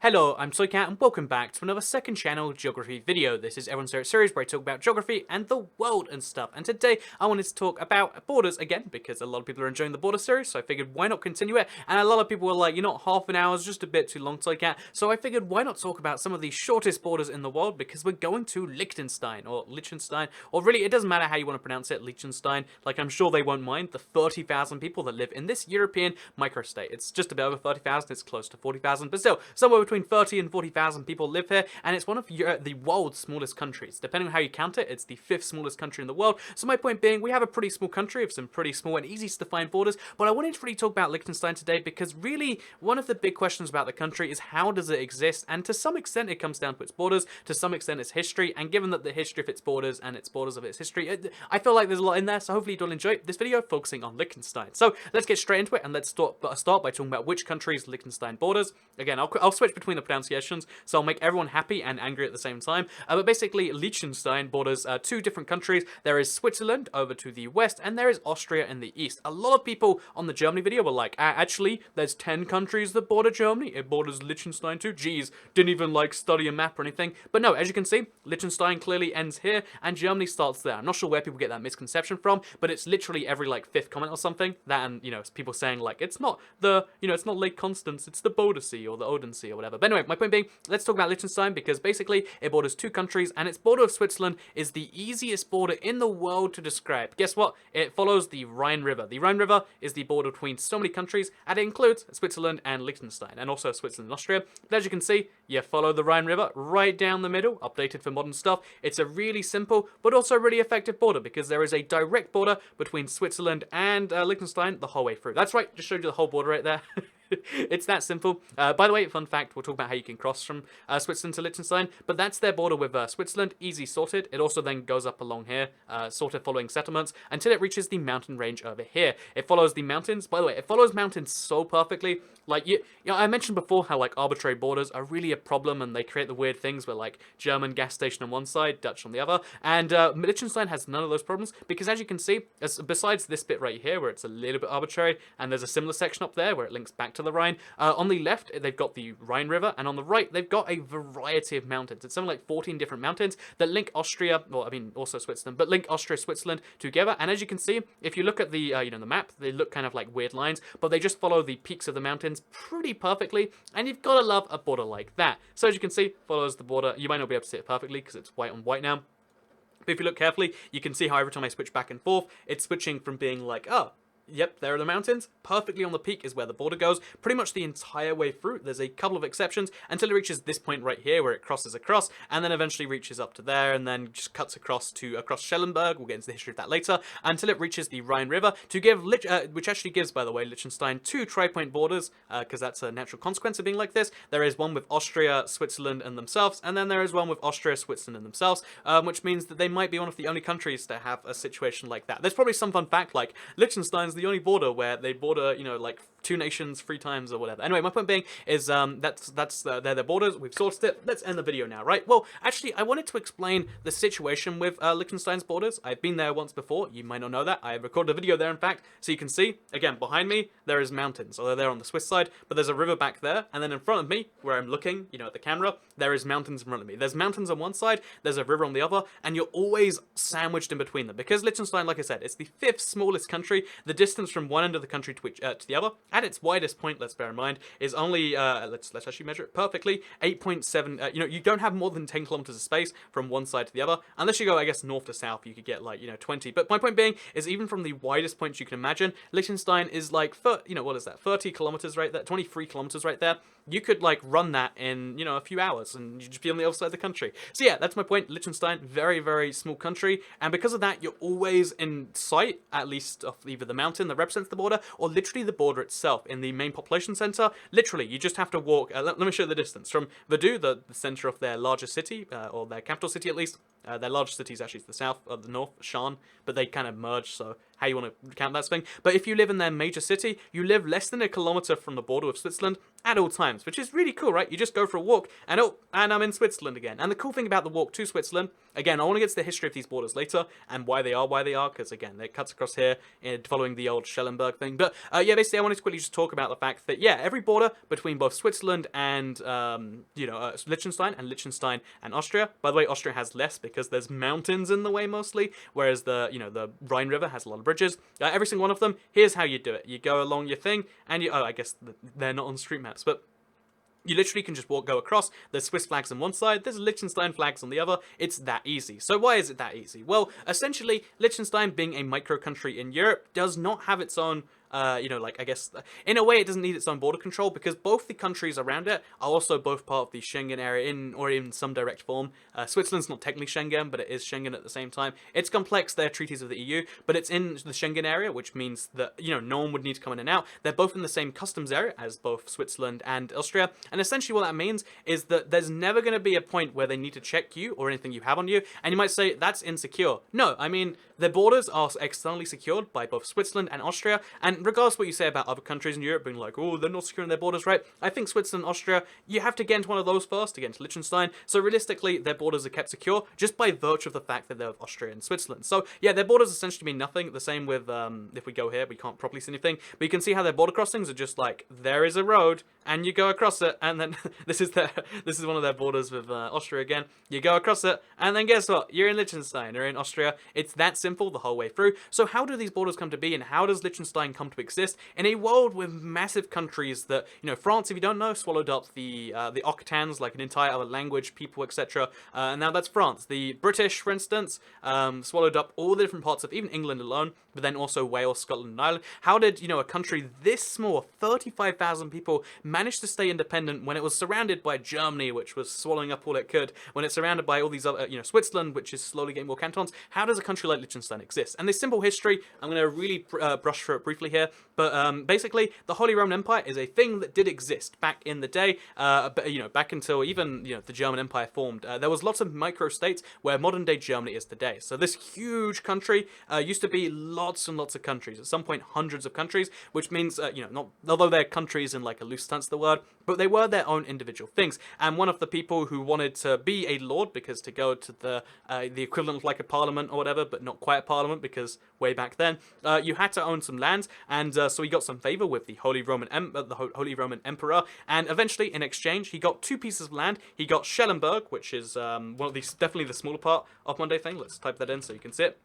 Hello, I'm Soycat and welcome back to another second channel geography video. This is everyone's favorite series where I talk about geography and the world and stuff. And today I wanted to talk about borders again because a lot of people are enjoying the border series, so I figured why not continue it? And a lot of people were like, you know, half an hour is just a bit too long, Soycat. So I figured why not talk about some of the shortest borders in the world because we're going to Liechtenstein or Liechenstein, or really it doesn't matter how you want to pronounce it, Liechtenstein. Like I'm sure they won't mind the 30,000 people that live in this European microstate. It's just about over 30,000, it's close to 40,000, but still somewhere between 30 and 40,000 people live here, and it's one of the world's smallest countries. Depending on how you count it, it's the 5th smallest country in the world. So my point being, we have a pretty small country with some pretty small and easy to find borders, but I wanted to really talk about Liechtenstein today because really one of the big questions about the country is how does it exist, and to some extent it comes down to its borders, to some extent its history, and given that the history of its borders and its borders of its history, I feel like there's a lot in there, so hopefully you'll enjoy this video focusing on Liechtenstein. So let's get straight into it, and let's start by talking about which countries Liechtenstein borders. Again, I'll switch between the pronunciations, so I'll make everyone happy and angry at the same time. But basically, Liechtenstein borders two different countries. There is Switzerland over to the west, and there is Austria in the east. A lot of people on the Germany video were like, actually, there's 10 countries that border Germany. It borders Liechtenstein too. Jeez, didn't even like study a map or anything. But no, as you can see, Liechtenstein clearly ends here, and Germany starts there. I'm not sure where people get that misconception from, but it's literally every like 5th comment or something that, and you know, people saying like it's not the, you know, it's not Lake Constance, it's the Boulder Sea or the Odin Sea or whatever. But anyway, my point being, let's talk about Liechtenstein because basically it borders two countries, and its border of Switzerland is the easiest border in the world to describe. Guess what? It follows the Rhine River. The Rhine River is the border between so many countries, and it includes Switzerland and Liechtenstein, and also Switzerland and Austria. But as you can see, you follow the Rhine River right down the middle, updated for modern stuff. It's a really simple but also really effective border because there is a direct border between Switzerland and Liechtenstein the whole way through. That's right, just showed you the whole border right there. It's that simple. By the way, fun fact, we'll talk about how you can cross from Switzerland to Liechtenstein, but that's their border with Switzerland, easy sorted. It also then goes up along here, sort of following settlements, until it reaches the mountain range over here. It follows the mountains. By the way, it follows mountains so perfectly. Like, you know, I mentioned before how, like, arbitrary borders are really a problem, and they create the weird things where, like, German gas station on one side, Dutch on the other, and Liechtenstein has none of those problems, because as you can see, besides this bit right here, where it's a little bit arbitrary, and there's a similar section up there where it links back to the Rhine. On the left, they've got the Rhine River, and on the right, they've got a variety of mountains. It's something like 14 different mountains that link Austria, well, I mean, also Switzerland, but link Austria, Switzerland together. And as you can see, if you look at the, you know, the map, they look kind of like weird lines, but they just follow the peaks of the mountains pretty perfectly, and you've got to love a border like that. So as you can see, follows the border. You might not be able to see it perfectly because it's white on white now. But if you look carefully, you can see how every time I switch back and forth, it's switching from being like, oh, yep, there are the mountains. Perfectly on the peak is where the border goes. Pretty much the entire way through. There's a couple of exceptions until it reaches this point right here where it crosses across and then eventually reaches up to there and then just cuts across Schellenberg. We'll get into the history of that later. Until it reaches the Rhine River to give, which actually gives, by the way, Liechtenstein two tri-point borders because that's a natural consequence of being like this. There is one with Austria, Switzerland and themselves, and then there is one with Austria, Switzerland and themselves, which means that they might be one of the only countries to have a situation like that. There's probably some fun fact like Liechtenstein's the only border where they border, you know, like 2 nations 3 times or whatever. Anyway, my point being is they're their borders. We've sorted it. Let's end the video now, right? Well, actually, I wanted to explain the situation with Liechtenstein's borders. I've been there once before. You might not know that. I recorded a video there, in fact, so you can see, again, behind me, there is mountains, although they're on the Swiss side, but there's a river back there, and then in front of me, where I'm looking, you know, at the camera, there is mountains in front of me. There's mountains on one side, there's a river on the other, and you're always sandwiched in between them. Because Liechtenstein, like I said, it's the 5th smallest country. The distance from one end of the country to the other, at its widest point, let's bear in mind, is only, let's actually measure it perfectly, 8.7, you know, you don't have more than 10 kilometers of space from one side to the other. Unless you go, I guess, north to south, you could get, like, you know, 20. But my point being is even from the widest points you can imagine, Liechtenstein is, like, you know, what is that, 30 kilometers right there, 23 kilometers right there. You could, like, run that in, you know, a few hours, and you'd just be on the other side of the country. So yeah, that's my point. Liechtenstein, very, very small country, and because of that, you're always in sight, at least of either the mountain that represents the border, or literally the border itself in the main population center. Literally, you just have to walk, let me show you the distance, from Vaduz, the center of their largest city, or their capital city at least. Their largest city is actually to the south, or the north, Schaan, but they kind of merge, so how you want to count that thing. But if you live in their major city, you live less than a kilometer from the border of Switzerland at all times, which is really cool, right? You just go for a walk, and and I'm in Switzerland again. And the cool thing about the walk to Switzerland, again, I want to get to the history of these borders later, and why they are, because, again, it cuts across here, following the old Schellenberg thing. But, yeah, basically, I wanted to quickly just talk about the fact that, yeah, every border between both Switzerland and, Liechtenstein, and Austria. By the way, Austria has less, because there's mountains in the way, mostly, whereas the Rhine River has a lot of bridges. Every single one of them, here's how you do it. You go along your thing, and I guess they're not on street maps, but you literally can just go across. There's Swiss flags on one side, there's Liechtenstein flags on the other. It's that easy. So why is it that easy? Well, essentially, Liechtenstein, being a micro country in Europe, does not have its own I guess, in a way, it doesn't need its own border control, because both the countries around it are also both part of the Schengen area in some direct form. Switzerland's not technically Schengen, but it is Schengen at the same time. It's complex, they're treaties of the EU, but it's in the Schengen area, which means that, no one would need to come in and out. They're both in the same customs area as both Switzerland and Austria, and essentially what that means is that there's never going to be a point where they need to check you or anything you have on you, and you might say, that's insecure. No, I mean, their borders are externally secured by both Switzerland and Austria, and regardless of what you say about other countries in Europe being like, oh, they're not securing their borders, right? I think Switzerland and Austria, you have to get into one of those first to get into Liechtenstein. So realistically, their borders are kept secure just by virtue of the fact that they're with Austria and Switzerland. So yeah, their borders essentially mean nothing. The same with, if we go here, we can't properly see anything, but you can see how their border crossings are just like, there is a road, and you go across it, and then this is one of their borders with Austria again. You go across it, and then guess what? You're in Liechtenstein, you're in Austria. It's that simple the whole way through. So how do these borders come to be, and how does Liechtenstein come to exist in a world with massive countries that, France, if you don't know, swallowed up the Occitans, like an entire other language, people, etc. And now that's France. The British, for instance, swallowed up all the different parts of even England alone, but then also Wales, Scotland, and Ireland. How did, a country this small, 35,000 people, manage to stay independent when it was surrounded by Germany, which was swallowing up all it could, when it's surrounded by all these other, Switzerland, which is slowly getting more cantons? How does a country like Liechtenstein exist? And this simple history, I'm going to really brush through it briefly here, but basically, the Holy Roman Empire is a thing that did exist back in the day, back until even, the German Empire formed. There was lots of micro-states where modern-day Germany is today. So this huge country used to be lots and lots of countries. At some point, hundreds of countries, which means, not although they're countries in like a loose sense of the word, but they were their own individual things. And one of the people who wanted to be a lord, because to go to the equivalent of like a parliament or whatever, but not quite a parliament, because way back then, you had to own some lands, and so he got some favor with the Holy Roman Emperor, and eventually, in exchange, he got 2 pieces of land. He got Schellenberg, which is one of these, definitely the smaller part of Monday thing. Let's type that in so you can see it.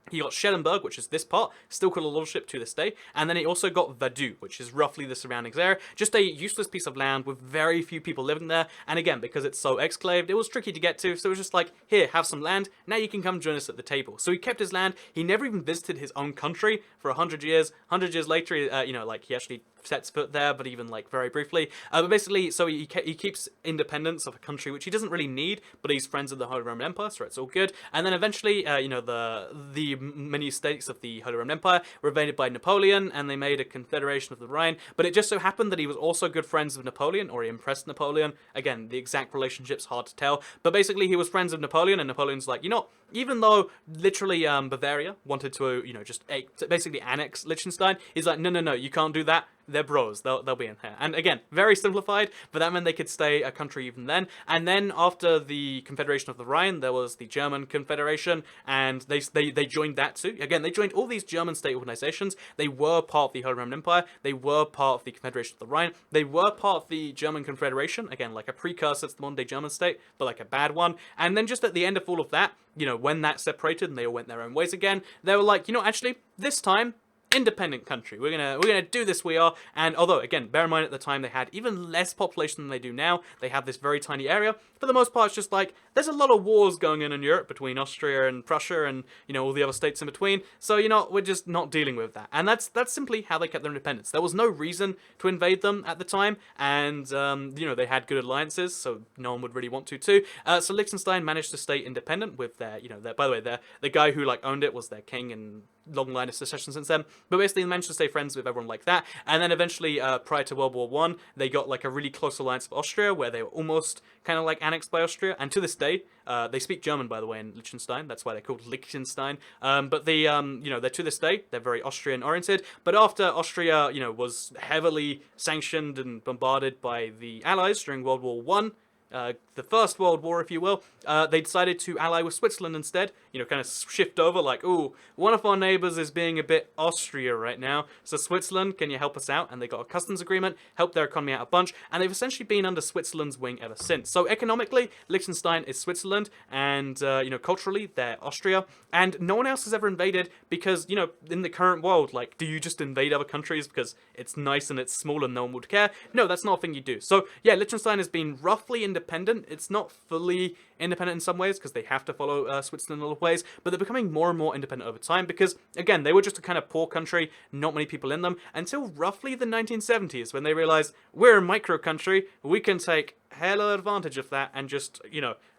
He got Schellenberg, which is this part, still called a lordship to this day, and then he also got Vaduz, which is roughly the surroundings area, just a useless piece of land with very few people living there, and again, because it's so exclaved, it was tricky to get to, so it was just like, here, have some land, now you can come join us at the table. So he kept his land, he never even visited his own country for 100 years. 100 years later, he actually sets foot there, but even like very briefly. But basically, so he keeps independence of a country which he doesn't really need, but he's friends of the Holy Roman Empire, so it's all good. And then eventually, the many states of the Holy Roman Empire were invaded by Napoleon, and they made a confederation of the Rhine. But it just so happened that he was also good friends of Napoleon, or he impressed Napoleon. Again, the exact relationship's hard to tell, but basically he was friends of Napoleon, and Napoleon's like, even though literally Bavaria wanted to, basically annex Liechtenstein, he's like, no, you can't do that. They're bros, they'll be in here. And again, very simplified, but that meant they could stay a country even then. And then after the Confederation of the Rhine, there was the German Confederation, and they joined that too. Again, they joined all these German state organizations. They were part of the Holy Roman Empire. They were part of the Confederation of the Rhine. They were part of the German Confederation. Again, like a precursor to the modern-day German state, but like a bad one. And then just at the end of all of that, when that separated and they all went their own ways again, they were like, actually, this time, independent country. We're gonna do this. We are. And although, again, bear in mind at the time they had even less population than they do now. They have this very tiny area. For the most part, it's just like there's a lot of wars going on in Europe between Austria and Prussia and all the other states in between. So we're just not dealing with that. And that's simply how they kept their independence. There was no reason to invade them at the time, and they had good alliances, so no one would really want to too. So Liechtenstein managed to stay independent with their by the way, the guy who owned it was their king, and long line of secession since then. But basically, they managed to stay friends with everyone like that. And then eventually, prior to World War One, they got like a really close alliance with Austria, where they were almost kind of like annexed by Austria. And to this day, they speak German, by the way, in Liechtenstein. That's why they're called Liechtenstein. But they, they're to this day, they're very Austrian oriented. But after Austria, was heavily sanctioned and bombarded by the Allies during World War One, the First World War, if you will, they decided to ally with Switzerland instead. Kind of shift over, like, ooh, one of our neighbors is being a bit Austria right now, so Switzerland, can you help us out? And they got a customs agreement, helped their economy out a bunch, and they've essentially been under Switzerland's wing ever since. So economically, Liechtenstein is Switzerland, and, culturally, they're Austria, and no one else has ever invaded because, in the current world, like, do you just invade other countries because it's nice and it's small and no one would care? No, that's not a thing you do. So, yeah, Liechtenstein has been roughly independent. It's not fully independent in some ways because they have to follow Switzerland in a lot of ways, but they're becoming more and more independent over time because, again, they were just a kind of poor country, not many people in them, until roughly the 1970s when they realized, we're a micro country, we can take hella advantage of that and just,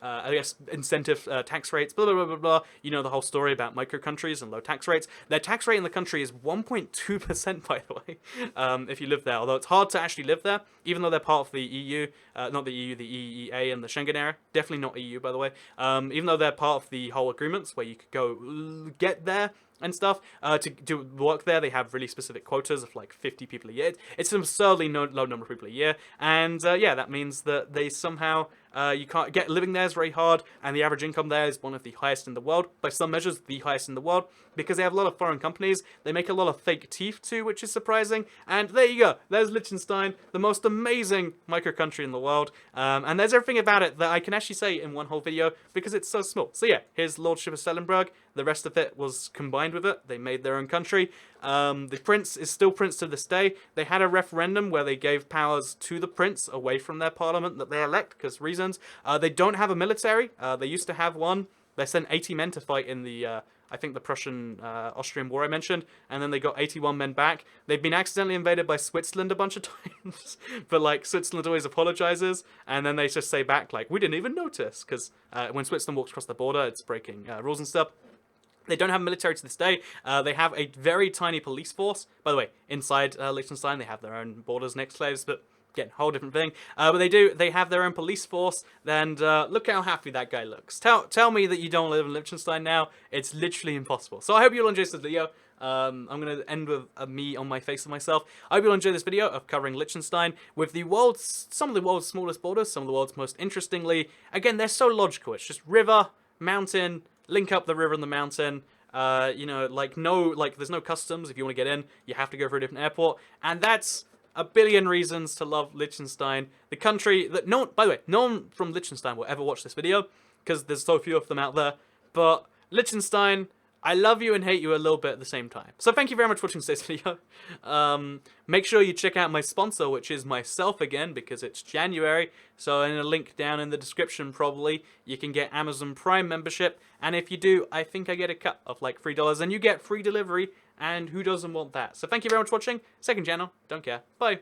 I guess, incentive tax rates, blah, blah, blah, blah, blah. You know the whole story about micro countries and low tax rates. Their tax rate in the country is 1.2%, by the way, if you live there, although it's hard to actually live there, even though they're part of the EU, not the EU, the EEA and the Schengen area, definitely not EU, by the way, even though they're part of the whole agreements where you could go get there and stuff, to do work there, they have really specific quotas of like 50 people a year. It's an absurdly low number of people a year, and yeah, that means that they somehow, you can't get, living there is very hard, and the average income there is one of the highest in the world, by some measures the highest in the world, because they have a lot of foreign companies. They make a lot of fake teeth too, which is surprising, and there you go, there's Liechtenstein, the most amazing micro country in the world, and there's everything about it that I can actually say in one whole video, because it's so small. So yeah, here's Lordship of Stellenberg. The rest of it was combined with it. They made their own country. The prince is still prince to this day. They had a referendum where they gave powers to the prince away from their parliament that they elect because reasons. They don't have a military. They used to have one. They sent 80 men to fight in the, I think the Prussian-Austrian war I mentioned, and then they got 81 men back. They've been accidentally invaded by Switzerland a bunch of times, but like Switzerland always apologizes, and then they just say back like, we didn't even notice, because when Switzerland walks across the border, it's breaking rules and stuff. They don't have military to this day. They have a very tiny police force. By the way, inside Liechtenstein, they have their own borders and ex-slaves, but again, whole different thing. But they have their own police force, and look how happy that guy looks. Tell me that you don't live in Liechtenstein now. It's literally impossible. So I hope you'll enjoy this video. I'm going to end with me on my face of myself. I hope you'll enjoy this video of covering Liechtenstein with some of the world's smallest borders, some of the world's most interestingly. Again, they're so logical. It's just river, mountain, link up the river and the mountain, there's no customs. If you want to get in, you have to go through a different airport, and that's a billion reasons to love Liechtenstein, the country that by the way, no one from Liechtenstein will ever watch this video, because there's so few of them out there, but Liechtenstein, I love you and hate you a little bit at the same time. So thank you very much for watching today's video. Make sure you check out my sponsor, which is myself again, because it's January. So in a link down in the description, probably, you can get Amazon Prime membership. And if you do, I think I get a cut of like $3, and you get free delivery. And who doesn't want that? So thank you very much for watching. Second channel. Don't care. Bye.